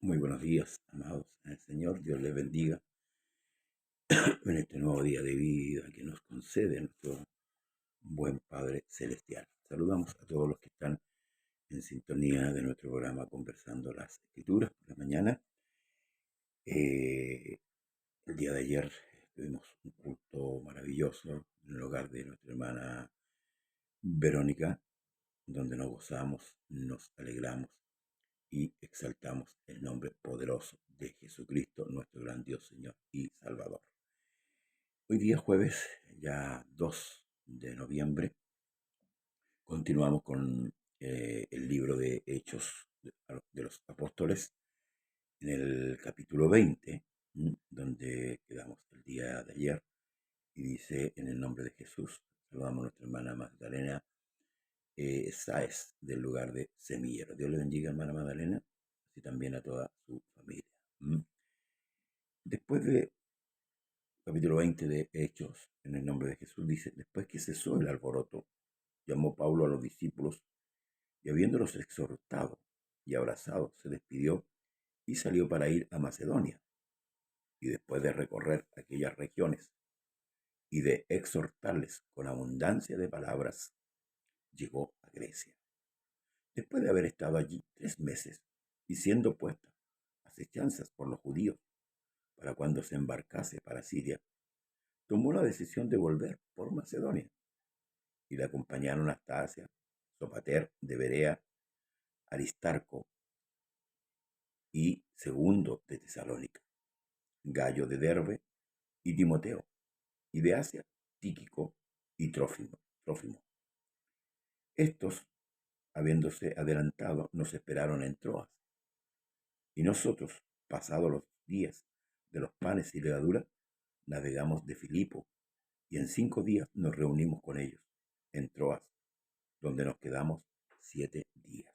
Muy buenos días, amados en el Señor. Dios les bendiga en este nuevo día de vida que nos concede nuestro buen Padre Celestial. Saludamos a todos los que están en sintonía de nuestro programa Conversando las Escrituras por la mañana. El día de ayer tuvimos un culto maravilloso en el hogar de nuestra hermana Verónica, donde nos gozamos, nos alegramos y exaltamos el nombre poderoso de Jesucristo, nuestro gran Dios, Señor y Salvador. Hoy día jueves, ya 2 de noviembre, continuamos con el libro de Hechos de los Apóstoles, en el capítulo 20, donde quedamos el día de ayer, y dice: en el nombre de Jesús, saludamos a nuestra hermana Magdalena Sáez, del lugar de Semillero. Dios le bendiga, hermana Magdalena, y también a toda su familia. Después de capítulo 20 de Hechos, en el nombre de Jesús, dice: después que cesó el alboroto, llamó Pablo a los discípulos y, habiéndolos exhortado y abrazado, se despidió y salió para ir a Macedonia. Y después de recorrer aquellas regiones y de exhortarles con abundancia de palabras, llegó a Grecia. Después de haber estado allí 3 meses y siendo puesta acechanzas por los judíos para cuando se embarcase para Siria, tomó la decisión de volver por Macedonia, y le acompañaron hasta Asia Sopater de Berea, Aristarco y Segundo de Tesalónica, Gallo de Derbe y Timoteo, y de Asia Tíquico y Trófimo. Estos, habiéndose adelantado, nos esperaron en Troas, y nosotros, pasados los días de los panes y levadura, navegamos de Filipo, y en 5 días nos reunimos con ellos en Troas, donde nos quedamos 7 días.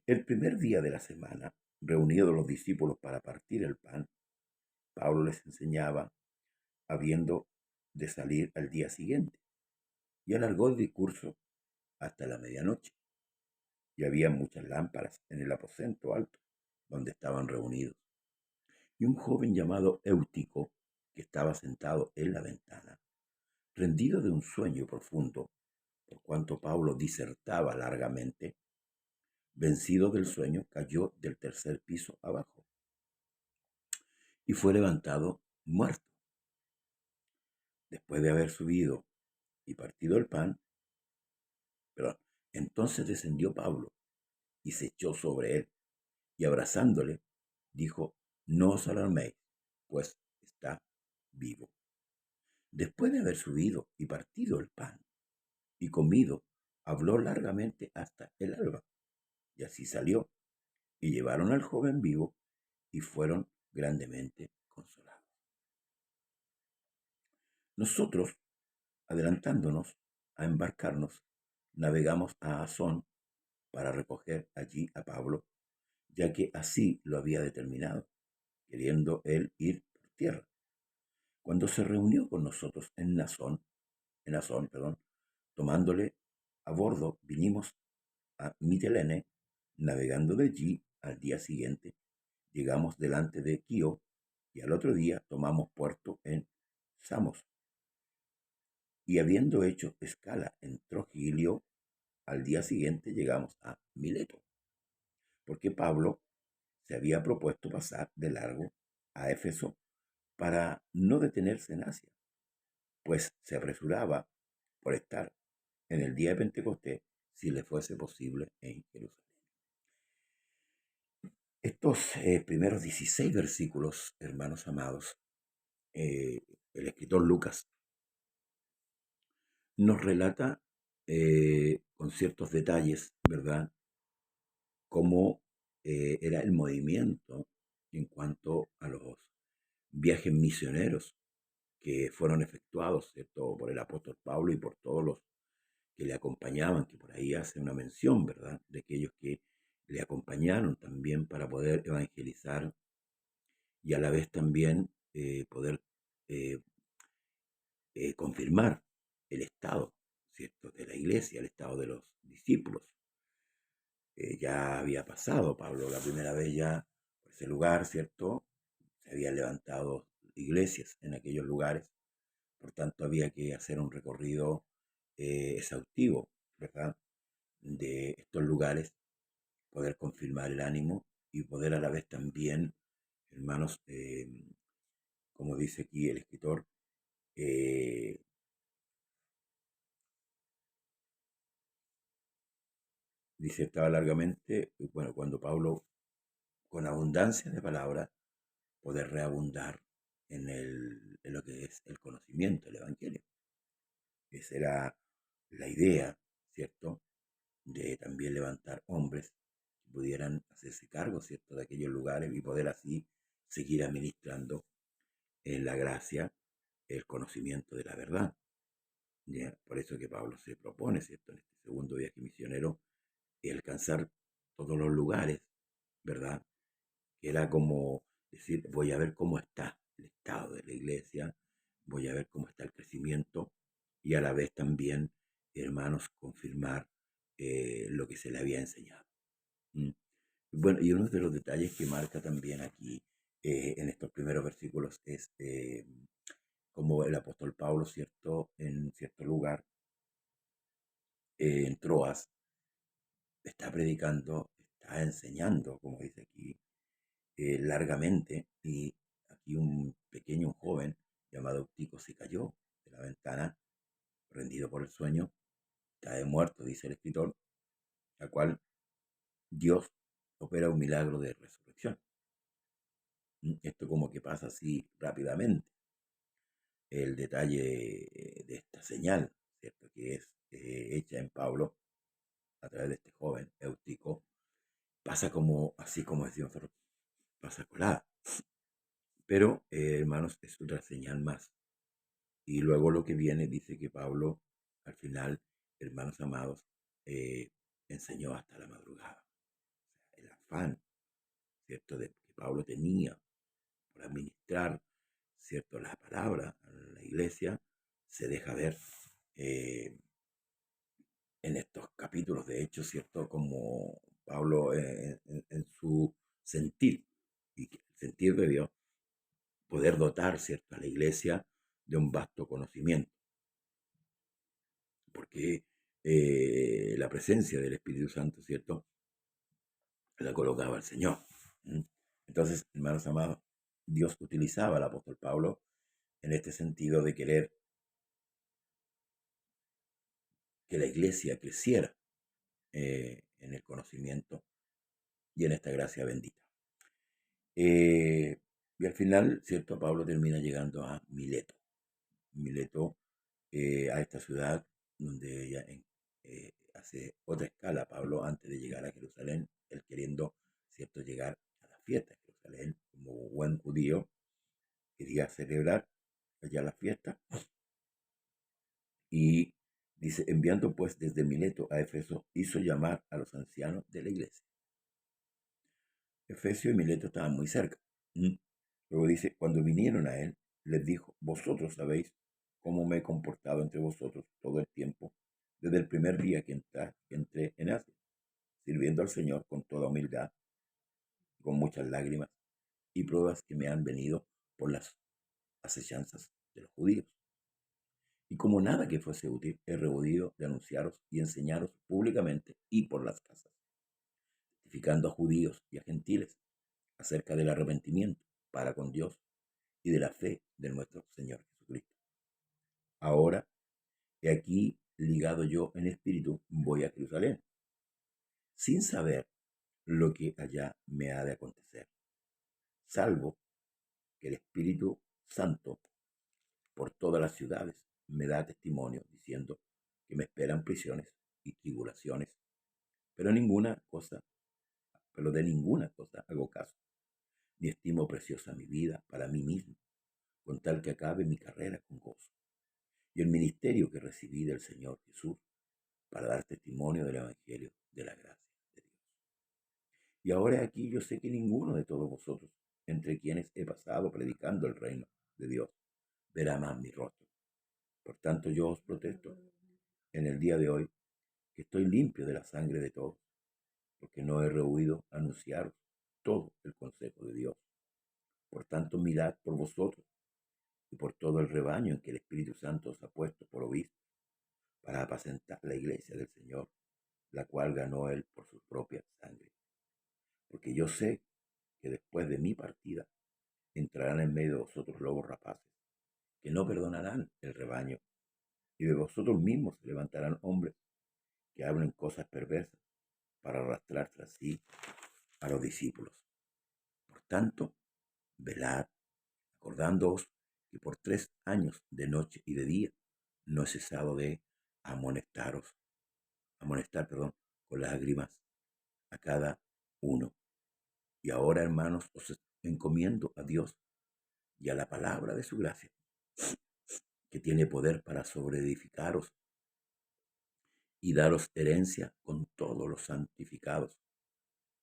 El primer día de la semana, reunidos los discípulos para partir el pan, Pablo les enseñaba, habiendo de salir al día siguiente, y alargó el discurso hasta la medianoche. Y había muchas lámparas en el aposento alto donde estaban reunidos. Y un joven llamado Eutico, que estaba sentado en la ventana, rendido de un sueño profundo, por cuanto Pablo disertaba largamente, vencido del sueño, cayó del 3er piso abajo y fue levantado muerto. Después de haber subido y partido el pan, entonces descendió Pablo y se echó sobre él, y abrazándole, dijo: no os alarméis, pues está vivo. Después de haber subido y partido el pan y comido, habló largamente hasta el alba, y así salió, y llevaron al joven vivo, y fueron grandemente consolados. Nosotros, adelantándonos a embarcarnos, navegamos a Asón para recoger allí a Pablo, ya que así lo había determinado, queriendo él ir por tierra. Cuando se reunió con nosotros en Asón, tomándole a bordo, vinimos a Mitilene. Navegando de allí, al día siguiente llegamos delante de Quío, y al otro día tomamos puerto en Samos, y habiendo hecho escala en Trogilio, al día siguiente llegamos a Mileto, porque Pablo se había propuesto pasar de largo a Éfeso para no detenerse en Asia, pues se apresuraba por estar en el día de Pentecostés, si le fuese posible, en Jerusalén. Estos primeros 16 versículos, hermanos amados, el escritor Lucas nos relata con ciertos detalles, ¿verdad?, cómo era el movimiento en cuanto a los viajes misioneros que fueron efectuados, ¿cierto?, por el apóstol Pablo y por todos los que le acompañaban, que por ahí hace una mención, ¿verdad?, de aquellos que le acompañaron también para poder evangelizar y a la vez también poder eh, confirmar el estado, ¿cierto?, de la iglesia, el estado de los discípulos. Ya había pasado Pablo la primera vez ya ese lugar, ¿cierto? Se habían levantado iglesias en aquellos lugares, por tanto había que hacer un recorrido exhaustivo, ¿verdad? De estos lugares, poder confirmar el ánimo y poder a la vez también, hermanos, como dice aquí el escritor, eh, disertaba largamente, bueno, cuando Pablo, con abundancia de palabras, poder reabundar en lo que es el conocimiento, el Evangelio. Esa era la idea, ¿cierto? De también levantar hombres que pudieran hacerse cargo, ¿cierto?, de aquellos lugares y poder así seguir administrando en la gracia el conocimiento de la verdad. ¿Ya? Por eso que Pablo se propone, ¿cierto?, en este segundo viaje misionero, alcanzar todos los lugares, ¿verdad? Que era como decir, voy a ver cómo está el estado de la iglesia, voy a ver cómo está el crecimiento y a la vez también, hermanos, confirmar lo que se le había enseñado. ¿Mm? Bueno, y uno de los detalles que marca también aquí en estos primeros versículos es como el apóstol Pablo, ¿cierto?, en cierto lugar, en Troas, está predicando, está enseñando, como dice aquí, largamente, y aquí un pequeño joven llamado Eutico se cayó de la ventana, rendido por el sueño, cae muerto, dice el escritor, al cual Dios opera un milagro de resurrección. Esto como que pasa así rápidamente. El detalle de esta señal, ¿cierto?, que es hecha en Pablo a través de este joven Eutico, pasa como, así como decimos nosotros, pasa colada. Pero, hermanos, es otra señal más. Y luego lo que viene dice que Pablo, al final, hermanos amados, eh, enseñó hasta la madrugada. O sea, el afán, ¿cierto?, de que Pablo tenía por administrar, ¿cierto?, la palabra en la iglesia, se deja ver eh, en estos capítulos, de hecho, ¿cierto?, como Pablo en su sentir, y el sentir de Dios, poder dotar, ¿cierto?, a la iglesia de un vasto conocimiento, porque la presencia del Espíritu Santo, ¿cierto?, la colocaba el Señor. ¿Mm? Entonces, hermanos amados, Dios utilizaba al apóstol Pablo en este sentido de querer que la iglesia creciera en el conocimiento y en esta gracia bendita. Y al final, ¿cierto?, Pablo termina llegando a Mileto. Mileto, a esta ciudad donde ella hace otra escala, Pablo, antes de llegar a Jerusalén, él queriendo, ¿cierto?, llegar a la fiesta de Jerusalén, como buen judío, quería celebrar allá la fiesta, y dice, enviando pues desde Mileto a Efeso, hizo llamar a los ancianos de la iglesia. Efesio y Mileto estaban muy cerca. Luego dice, cuando vinieron a él, les dijo, vosotros sabéis cómo me he comportado entre vosotros todo el tiempo, desde el primer día que entré en Asia, sirviendo al Señor con toda humildad, con muchas lágrimas y pruebas que me han venido por las asechanzas de los judíos. Y como nada que fuese útil, he rehuido de anunciaros y enseñaros públicamente y por las casas, testificando a judíos y a gentiles acerca del arrepentimiento para con Dios y de la fe de nuestro Señor Jesucristo. Ahora, he aquí, ligado yo en espíritu, voy a Jerusalén, sin saber lo que allá me ha de acontecer, salvo que el Espíritu Santo por todas las ciudades me da testimonio diciendo que me esperan prisiones y tribulaciones, pero de ninguna cosa hago caso, ni estimo preciosa mi vida para mí mismo, con tal que acabe mi carrera con gozo y el ministerio que recibí del Señor Jesús para dar testimonio del Evangelio de la gracia de Dios. Y ahora aquí yo sé que ninguno de todos vosotros, entre quienes he pasado predicando el reino de Dios, verá más mi rostro. Por tanto, yo os protesto en el día de hoy que estoy limpio de la sangre de todos, porque no he rehuido anunciaros todo el consejo de Dios. Por tanto, mirad por vosotros y por todo el rebaño en que el Espíritu Santo os ha puesto por obispo, para apacentar la iglesia del Señor, la cual ganó él por su propia sangre. Porque yo sé que después de mi partida entrarán en medio de vosotros lobos rapaces, que no perdonarán el rebaño, y de vosotros mismos se levantarán hombres que hablen cosas perversas para arrastrar tras sí a los discípulos. Por tanto, velad, acordándoos que por 3 años de noche y de día no he cesado de amonestar, con lágrimas a cada uno. Y ahora, hermanos, os encomiendo a Dios y a la palabra de su gracia, que tiene poder para sobreedificaros y daros herencia con todos los santificados.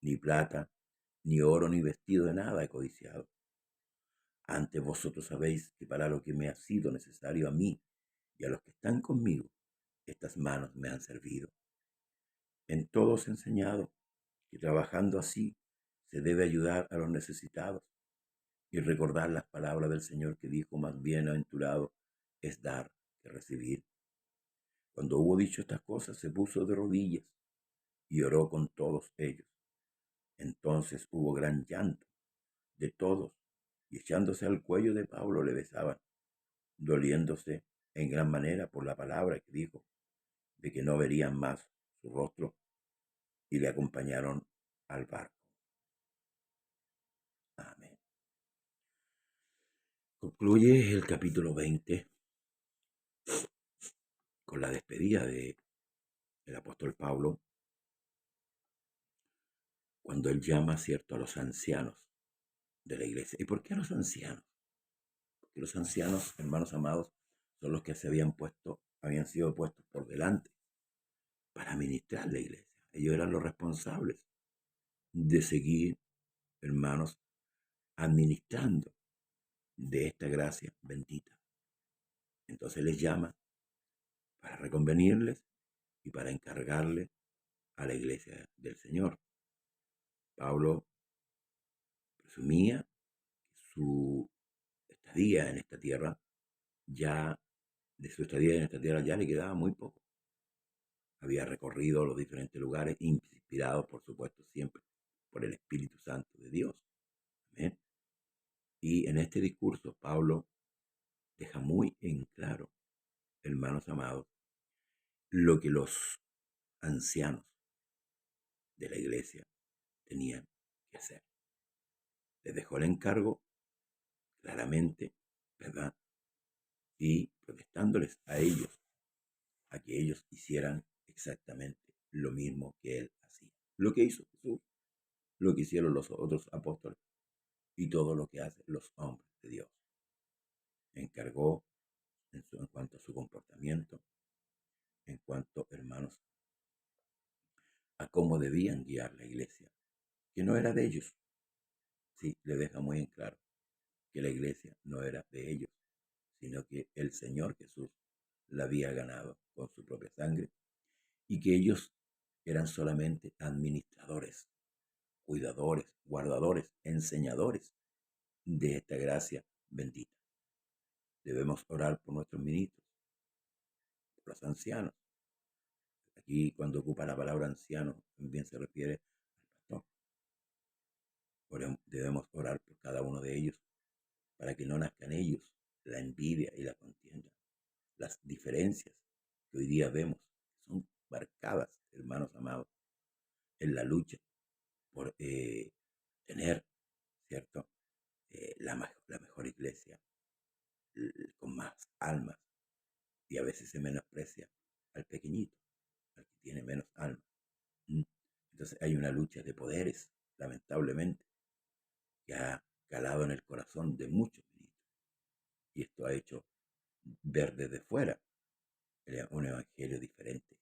Ni plata, ni oro, ni vestido de nada he codiciado. Antes vosotros sabéis que para lo que me ha sido necesario a mí y a los que están conmigo, estas manos me han servido. En todo os he enseñado que trabajando así se debe ayudar a los necesitados y recordar las palabras del Señor que dijo: más bienaventurado es dar que recibir. Cuando hubo dicho estas cosas, se puso de rodillas y oró con todos ellos. Entonces hubo gran llanto de todos, y echándose al cuello de Pablo le besaban, doliéndose en gran manera por la palabra que dijo, de que no verían más su rostro, y le acompañaron al barco. Amén. Concluye el capítulo 20 con la despedida del apóstol Pablo, cuando él llama, cierto, a los ancianos de la iglesia. ¿Y por qué a los ancianos? Porque los ancianos, hermanos amados, son los que habían sido puestos por delante para ministrar la iglesia. Ellos eran los responsables de seguir, hermanos, administrando de esta gracia bendita. Entonces les llama para reconvenirles y para encargarle a la iglesia del Señor. Pablo presumía que su estadía en esta tierra ya le quedaba muy poco. Había recorrido los diferentes lugares, inspirado, por supuesto, siempre por el Espíritu Santo de Dios. ¿Amén? Y en este discurso, Pablo deja muy en claro, hermanos amados, lo que los ancianos de la iglesia tenían que hacer. Les dejó el encargo claramente, ¿verdad? Y protestándoles a ellos, a que ellos hicieran exactamente lo mismo que él hacía. Lo que hizo Jesús, lo que hicieron los otros apóstoles y todo lo que hacen los hombres de Dios. Encargó en cuanto a su comportamiento, en cuanto, hermanos, a cómo debían guiar la iglesia, que no era de ellos. Sí, le deja muy en claro que la iglesia no era de ellos, sino que el Señor Jesús la había ganado con su propia sangre y que ellos eran solamente administradores, cuidadores, guardadores, enseñadores de esta gracia bendita. Debemos orar por nuestros ministros, por los ancianos. Aquí, cuando ocupa la palabra anciano, también se refiere al pastor. Debemos orar por cada uno de ellos para que no nazcan ellos la envidia y la contienda, las diferencias que hoy día vemos, son marcadas, hermanos amados, en la lucha por tener, ¿cierto?, la mejor iglesia, con más almas, y a veces se menosprecia al pequeñito, al que tiene menos alma. Entonces hay una lucha de poderes, lamentablemente, que ha calado en el corazón de muchos ministros, y esto ha hecho ver desde fuera un evangelio diferente,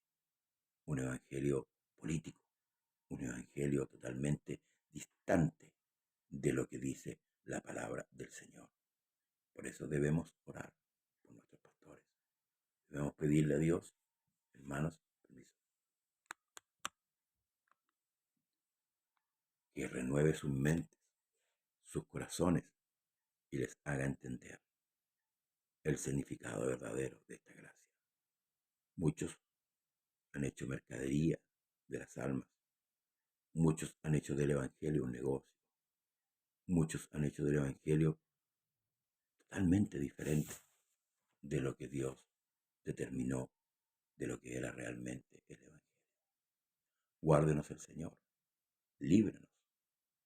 un evangelio político, un evangelio totalmente distante de lo que dice la palabra del Señor. Por eso debemos orar por nuestros pastores. Debemos pedirle a Dios, hermanos, permiso, que renueve sus mentes, sus corazones y les haga entender el significado verdadero de esta gracia. Muchos han hecho mercadería de las almas, muchos han hecho del Evangelio un negocio, muchos han hecho del Evangelio totalmente diferente de lo que Dios determinó, de lo que era realmente el Evangelio. Guárdenos el Señor, líbranos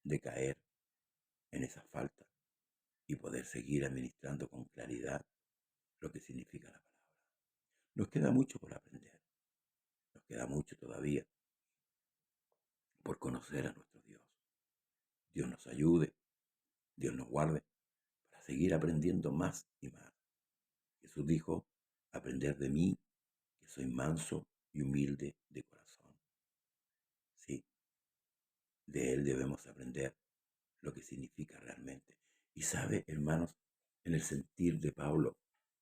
de caer en esa falta y poder seguir administrando con claridad lo que significa la palabra. Nos queda mucho por aprender, nos queda mucho todavía por conocer a nuestro Dios. Dios nos ayude, Dios nos guarde para seguir aprendiendo más y más. Jesús dijo, aprender de mí, que soy manso y humilde de corazón. Sí, de Él debemos aprender lo que significa realmente. Y sabe, hermanos, en el sentir de Pablo,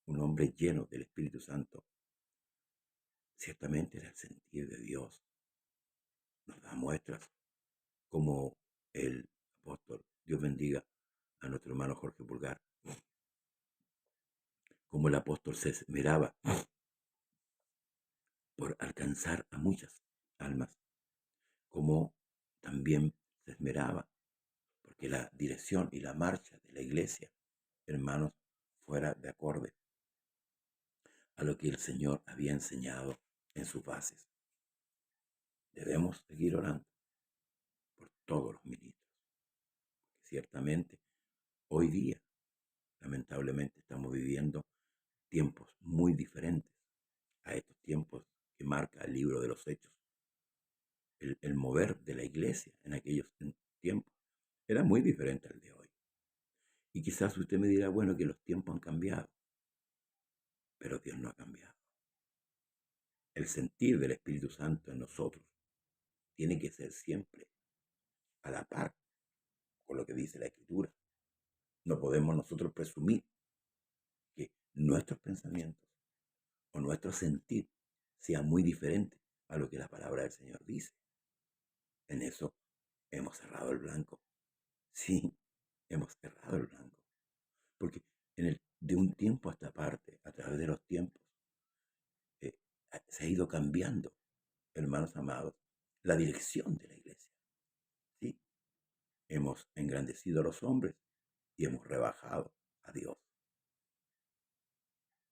un hombre lleno del Espíritu Santo, ciertamente era el sentir de Dios. Nos da muestras como el apóstol, Dios bendiga a nuestro hermano Jorge Pulgar, como el apóstol se esmeraba por alcanzar a muchas almas, como también se esmeraba porque la dirección y la marcha de la iglesia, hermanos, fuera de acorde a lo que el Señor había enseñado en sus bases. Debemos seguir orando por todos los ministros, porque ciertamente hoy día, lamentablemente, estamos viviendo tiempos muy diferentes a estos tiempos que marca el libro de los Hechos. El mover de la iglesia en aquellos tiempos era muy diferente al de hoy. Y quizás usted me dirá, bueno, que los tiempos han cambiado, pero Dios no ha cambiado. El sentir del Espíritu Santo en nosotros tiene que ser siempre a la par con lo que dice la Escritura. No podemos nosotros presumir que nuestros pensamientos o nuestro sentir sea muy diferente a lo que la palabra del Señor dice. En eso hemos cerrado el blanco. Sí, hemos cerrado el blanco. Porque de un tiempo a esta parte, a través de los tiempos, eh, se ha ido cambiando, hermanos amados, la dirección de la iglesia. ¿Sí? Hemos engrandecido a los hombres y hemos rebajado a Dios.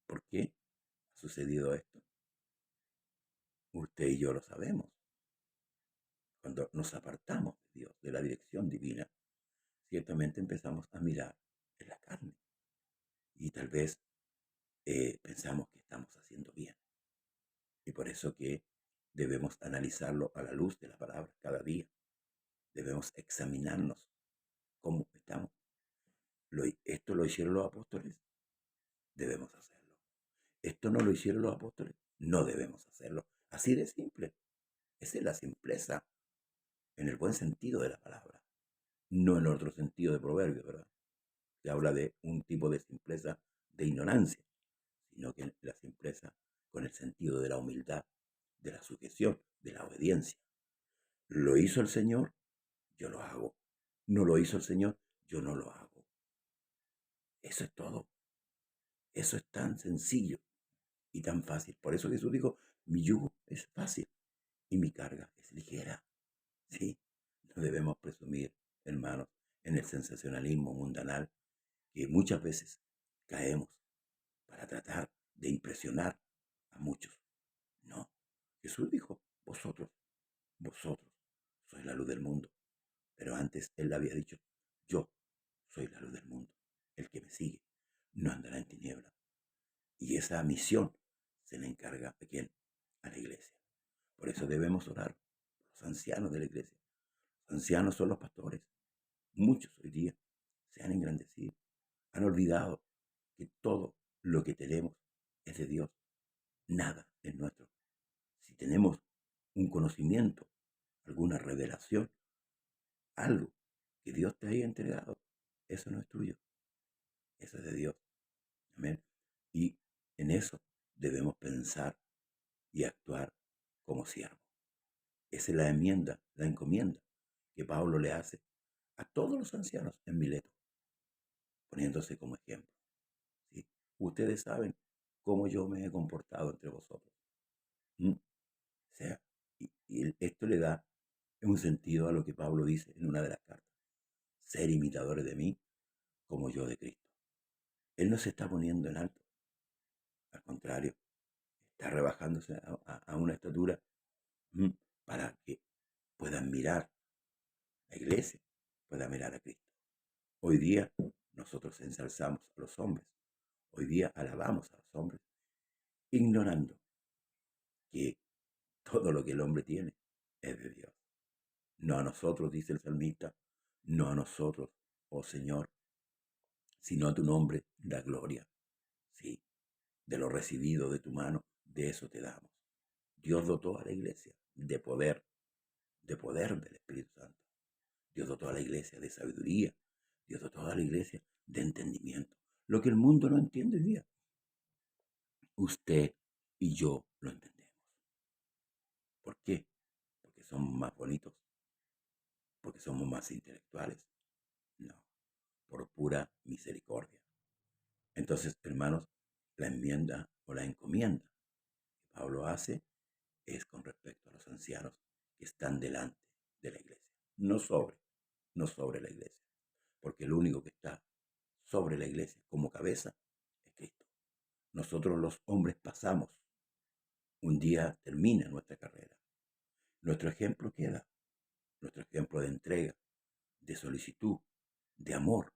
¿Por qué ha sucedido esto? Usted y yo lo sabemos. Cuando nos apartamos de Dios, de la dirección divina, ciertamente empezamos a mirar en la carne y tal vez pensamos que estamos haciendo bien. Y por eso que debemos analizarlo a la luz de la palabra cada día. Debemos examinarnos cómo estamos. ¿Esto lo hicieron los apóstoles? Debemos hacerlo. ¿Esto no lo hicieron los apóstoles? No debemos hacerlo. Así de simple. Esa es la simpleza en el buen sentido de la palabra. No en otro sentido de proverbio, ¿verdad? Se habla de un tipo de simpleza de ignorancia, sino que la simpleza con el sentido de la humildad, de la sujeción, de la obediencia. ¿Lo hizo el Señor? Yo lo hago. ¿No lo hizo el Señor? Yo no lo hago. Eso es todo. Eso es tan sencillo y tan fácil. Por eso Jesús dijo, mi yugo es fácil y mi carga es ligera. Sí, no debemos presumir, hermanos, en el sensacionalismo mundanal que muchas veces caemos para tratar de impresionar a muchos. No, Jesús dijo, vosotros sois la luz del mundo. Pero antes él había dicho, yo soy la luz del mundo. El que me sigue no andará en tinieblas. Y esa misión se le encarga a quién? A la iglesia. Por eso debemos orar por los ancianos de la iglesia. Los ancianos son los pastores. Muchos hoy día se han engrandecido, han olvidado que todo lo que tenemos es de Dios. Nada es nuestro. Si tenemos un conocimiento, alguna revelación, algo que Dios te haya entregado, eso no es tuyo, eso es de Dios. Amén. Y en eso debemos pensar y actuar como siervos. Esa es la encomienda que Pablo le hace a todos los ancianos en Mileto, poniéndose como ejemplo. ¿Sí? Ustedes saben cómo yo me he comportado entre vosotros. ¿Mm? O sea, y esto le da un sentido a lo que Pablo dice en una de las cartas. Ser imitadores de mí como yo de Cristo. Él no se está poniendo en alto. Al contrario, está rebajándose a una estatura para que puedan mirar la iglesia, pueda mirar a Cristo. Hoy día nosotros ensalzamos a los hombres. Hoy día alabamos a los hombres, ignorando que todo lo que el hombre tiene es de Dios. No a nosotros, dice el salmista, no a nosotros, oh Señor, sino a tu nombre da gloria. Sí, de lo recibido de tu mano, de eso te damos. Dios dotó a la iglesia de poder del Espíritu Santo. Dios dotó a la iglesia de sabiduría. Dios dotó a la iglesia de entendimiento. Lo que el mundo no entiende hoy día, usted y yo lo entendemos. ¿Por qué? Porque somos más bonitos, porque somos más intelectuales. No, por pura misericordia. Entonces, hermanos, la enmienda o la encomienda que Pablo hace es con respecto a los ancianos que están delante de la iglesia, no sobre la iglesia, porque el único que está sobre la iglesia como cabeza es Cristo. Nosotros los hombres pasamos, un día termina nuestra carrera. Nuestro ejemplo queda, nuestro ejemplo de entrega, de solicitud, de amor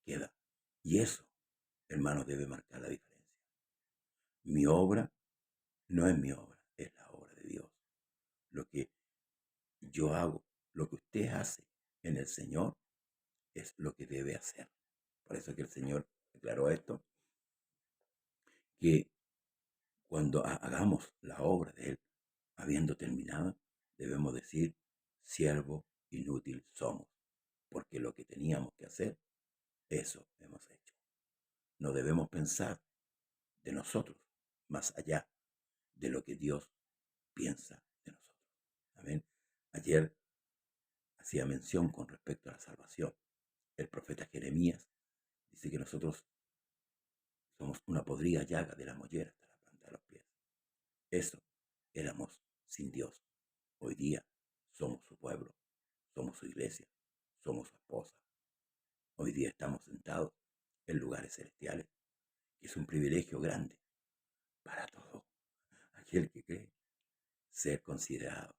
queda. Y eso, hermanos, debe marcar la diferencia. Mi obra no es mi obra, es la obra de Dios. Lo que yo hago, lo que usted hace en el Señor es lo que debe hacer. Por eso que el Señor declaró esto, que cuando hagamos la obra de Él, habiendo terminado, debemos decir, siervo inútil somos, porque lo que teníamos que hacer, eso hemos hecho. No debemos pensar de nosotros más allá de lo que Dios piensa de nosotros. Amén. Ayer hacía mención con respecto a la salvación. El profeta Jeremías dice que nosotros somos una podrida llaga de la mollera hasta la planta de los pies. Eso éramos sin Dios. Hoy día somos su pueblo, somos su iglesia, somos su esposa. Hoy día estamos sentados en lugares celestiales, que es un privilegio grande para todo aquel que cree ser considerado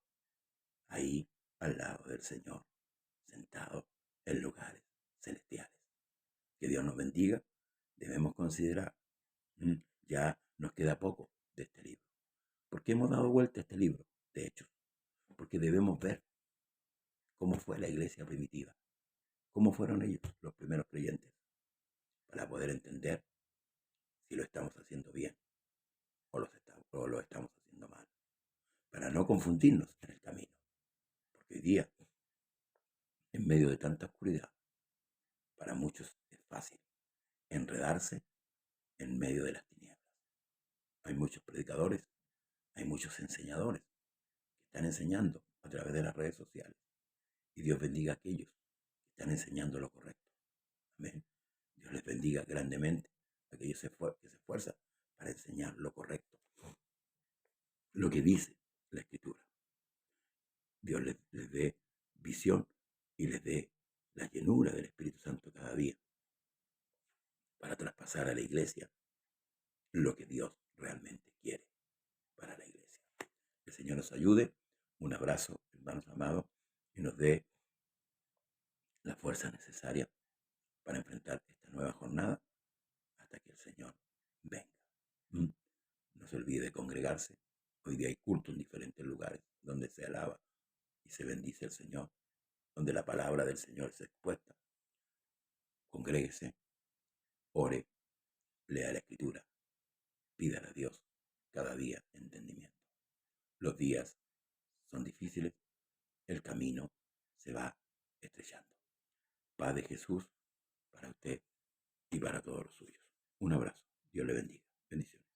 ahí al lado del Señor, sentado en lugares celestiales. Que Dios nos bendiga. Debemos considerar, ya nos queda poco de este libro. ¿Por qué hemos dado vuelta a este libro? De hecho, porque debemos ver cómo fue la iglesia primitiva, cómo fueron ellos, los primeros creyentes, para poder entender si lo estamos haciendo bien o lo estamos haciendo mal, para no confundirnos en el camino. Porque hoy día, en medio de tanta oscuridad, para muchos es fácil enredarse en medio de las tinieblas. Hay muchos predicadores, hay muchos enseñadores que están enseñando a través de las redes sociales. Y Dios bendiga a aquellos que están enseñando lo correcto. Amén. Dios les bendiga grandemente a aquellos que se esfuerzan para enseñar lo correcto, lo que dice la Escritura. Dios les dé visión y les dé la llenura del Espíritu Santo cada día para traspasar a la iglesia lo que Dios realmente quiere para la iglesia. Que el Señor nos ayude. Un abrazo, hermanos amados, y nos dé la fuerza necesaria para enfrentar esta nueva jornada hasta que el Señor venga. No se olvide de congregarse. Hoy día hay culto en diferentes lugares donde se alaba y se bendice el Señor, donde la palabra del Señor es expuesta. Congréguese, ore, lea la Escritura, pídale a Dios cada día entendimiento. Los días son difíciles, el camino se va estrechando. Paz de Jesús para usted y para todos los suyos. Un abrazo. Dios le bendiga. Bendiciones.